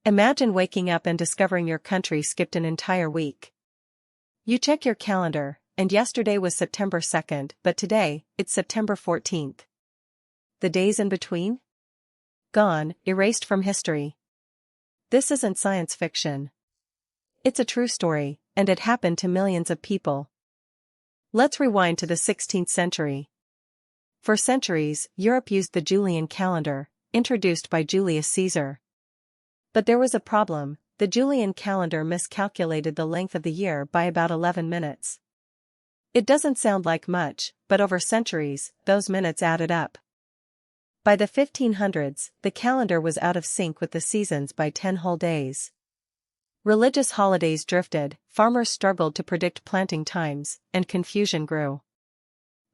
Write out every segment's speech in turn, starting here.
Imagine waking up and discovering your country skipped an entire week. You check your calendar, and yesterday was September 2nd, but today, it's September 14th. The days in between? Gone, erased from history. This isn't science fiction. It's a true story, and it happened to millions of people. Let's rewind to the 16th century. For centuries, Europe used the Julian calendar, introduced by Julius Caesar. But there was a problem: the Julian calendar miscalculated the length of the year by about 11 minutes. It doesn't sound like much, but over centuries, those minutes added up. By the 1500s, the calendar was out of sync with the seasons by 10 whole days. Religious holidays drifted, farmers struggled to predict planting times, and confusion grew.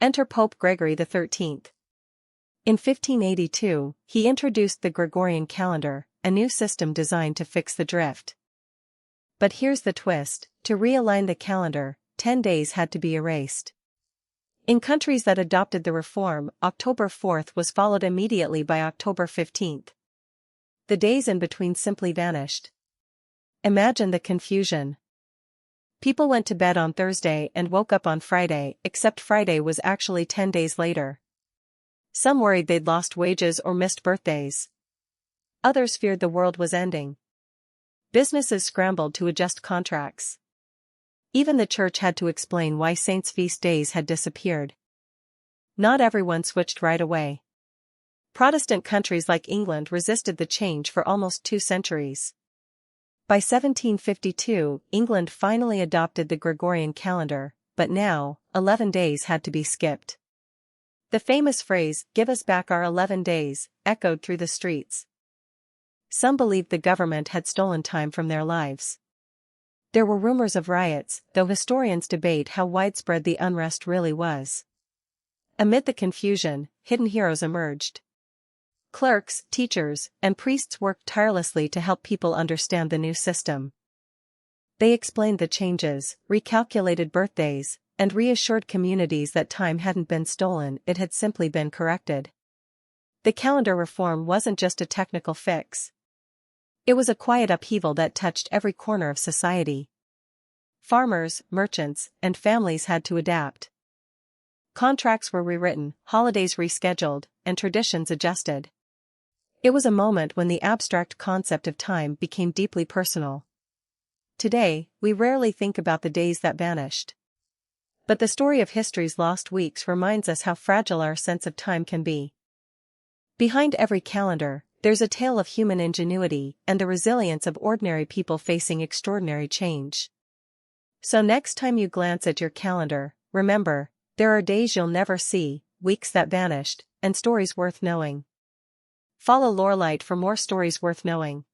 Enter Pope Gregory XIII. In 1582, he introduced the Gregorian calendar, a new system designed to fix the drift. But here's the twist: to realign the calendar, 10 days had to be erased. In countries that adopted the reform, October 4th was followed immediately by October 15th. The days in between simply vanished. Imagine the confusion. People went to bed on Thursday and woke up on Friday, except Friday was actually 10 days later. Some worried they'd lost wages or missed birthdays. Others feared the world was ending. Businesses scrambled to adjust contracts. Even the church had to explain why saints' feast days had disappeared. Not everyone switched right away. Protestant countries like England resisted the change for almost 2 centuries. By 1752, England finally adopted the Gregorian calendar, but now, 11 days had to be skipped. The famous phrase, "Give us back our 11 days," echoed through the streets. Some believed the government had stolen time from their lives. There were rumors of riots, though historians debate how widespread the unrest really was. Amid the confusion, hidden heroes emerged. Clerks, teachers, and priests worked tirelessly to help people understand the new system. They explained the changes, recalculated birthdays, and reassured communities that time hadn't been stolen, it had simply been corrected. The calendar reform wasn't just a technical fix. It was a quiet upheaval that touched every corner of society. Farmers, merchants, and families had to adapt. Contracts were rewritten, holidays rescheduled, and traditions adjusted. It was a moment when the abstract concept of time became deeply personal. Today, we rarely think about the days that vanished. But the story of history's lost weeks reminds us how fragile our sense of time can be. Behind every calendar, there's a tale of human ingenuity and the resilience of ordinary people facing extraordinary change. So next time you glance at your calendar, remember, there are days you'll never see, weeks that vanished, and stories worth knowing. Follow Lorelight for more stories worth knowing.